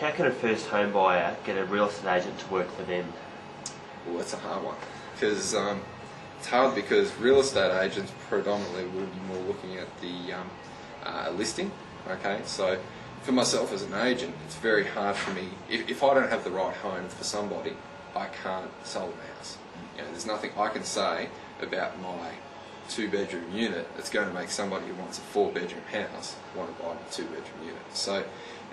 How can a first home buyer get a real estate agent to work for them? Well, that's a hard one because it's hard because real estate agents predominantly will be more looking at the listing. Okay, so for myself as an agent, it's very hard for me if I don't have the right home for somebody, I can't sell them a house. You know, there's nothing I can say about my 2-bedroom unit that's going to make somebody who wants a 4-bedroom house want to buy my 2-bedroom unit. So,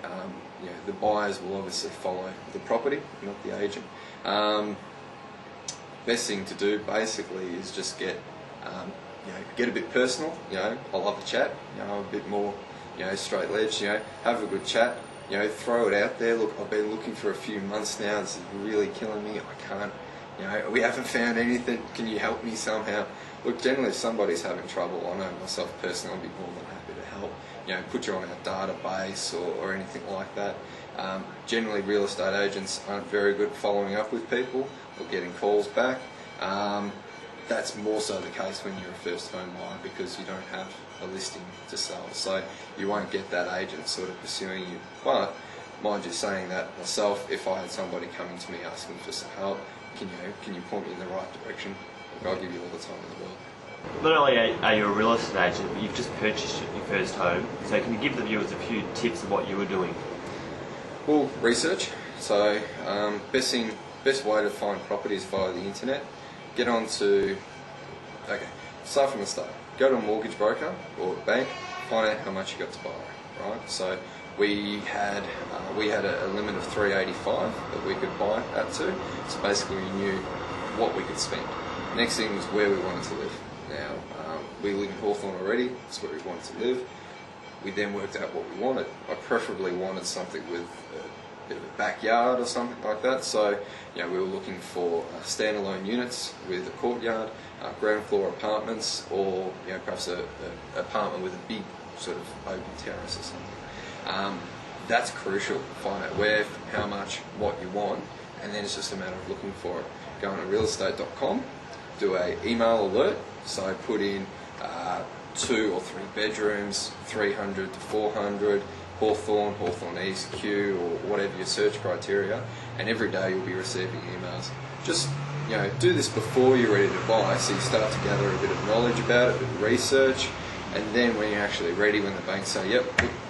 you know, the buyers will obviously follow the property, not the agent. Best thing to do basically is just get, you know, get a bit personal. You know, I love the chat. You know, a bit more, you know, straight ledge. You know, have a good chat. You know, throw it out there. Look, I've been looking for a few months now. This is really killing me. I can't. You know, we haven't found anything. Can you help me somehow? Look, generally, if somebody's having trouble, I know myself personally, I'll be more than happy to help. You know, put you on our database or anything like that. Generally, real estate agents aren't very good at following up with people or getting calls back. That's more so the case when you're a first home buyer because you don't have a listing to sell. So you won't get that agent sort of pursuing you. But mind you saying that myself, if I had somebody coming to me asking for some help, can you point me in the right direction? I'll give you all the time in the world. Not only are you a real estate agent, but you've just purchased your first home. So can you give the viewers a few tips of what you were doing? Well, research. So best way to find property is via the internet. Get on to, okay, start from the start. Go to a mortgage broker or a bank, find out how much you got to borrow, right? So we had a limit of $385 that we could buy at to. So basically we knew what we could spend. Next thing was where we wanted to live. Now, we live in Hawthorn already, that's where we wanted to live. We then worked out what we wanted. I preferably wanted something with a bit of a backyard or something like that. So, you know, we were looking for standalone units with a courtyard, ground floor apartments, or, you know, perhaps an apartment with a big sort of open terrace or something. That's crucial. Find out where, how much, what you want, and then it's just a matter of looking for it. Go on to realestate.com, do an email alert, so put in 2 or 3 bedrooms, 300 to 400, Hawthorn, Hawthorn East, Q, or whatever your search criteria, and every day you'll be receiving emails. Just, you know, do this before you're ready to buy, so you start to gather a bit of knowledge about it, a bit of research, and then when you're actually ready, when the banks say, yep,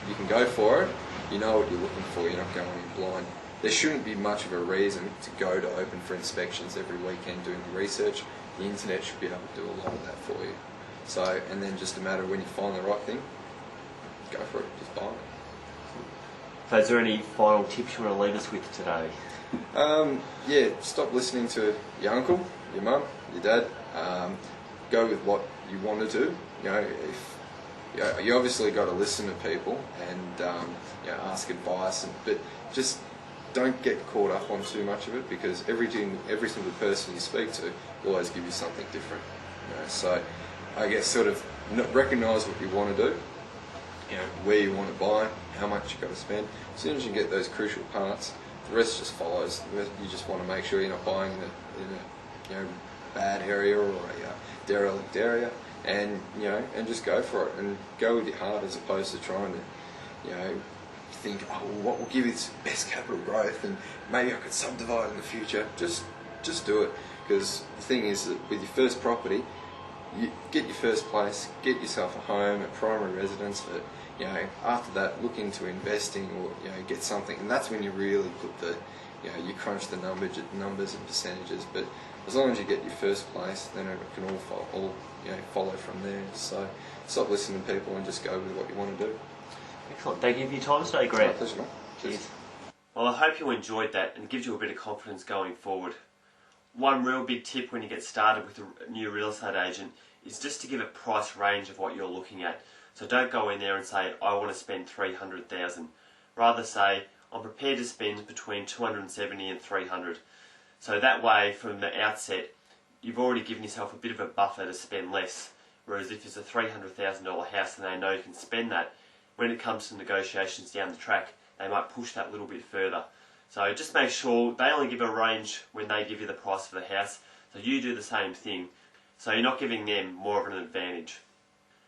you can go for it, you know what you're looking for, you're not going in blind. There shouldn't be much of a reason to go to open for inspections every weekend doing the research. The internet should be able to do a lot of that for you. So, and then just a matter of when you find the right thing, go for it, just buy it. So is there any final tips you want to leave us with today? Yeah, stop listening to your uncle, your mum, your dad. Go with what you want to do. You know, you obviously got to listen to people and you know, ask advice, but just don't get caught up on too much of it because every single person you speak to will always give you something different. You know, so I guess sort of recognise what you want to do, you know, where you want to buy, how much you've got to spend. As soon as you get those crucial parts, the rest just follows. You just want to make sure you're not buying in a you know, bad area or a derelict area, and you know, and just go for it and go with your heart as opposed to trying to, you know, think, oh, well, what will give you the best capital growth and maybe I could subdivide in the future. Just do it, because the thing is that with your first property, you get your first place, get yourself a home, a primary residence, but you know, after that look into investing or you know, get something, and that's when you really put the, you know, you crunch the numbers and percentages. But as long as you get your first place, then it can all you know, follow from there. So stop listening to people and just go with what you want to do. Excellent. Thank you for your time today, Grant. My pleasure, mate. Cheers. Well, I hope you enjoyed that and gives you a bit of confidence going forward. One real big tip when you get started with a new real estate agent is just to give a price range of what you're looking at. So don't go in there and say, I want to spend $300,000. Rather say, I'm prepared to spend between $270 and $300. So that way, from the outset, you've already given yourself a bit of a buffer to spend less. Whereas if it's a $300,000 house and they know you can spend that, when it comes to negotiations down the track, they might push that little bit further. So just make sure they only give a range when they give you the price for the house, so you do the same thing, so you're not giving them more of an advantage.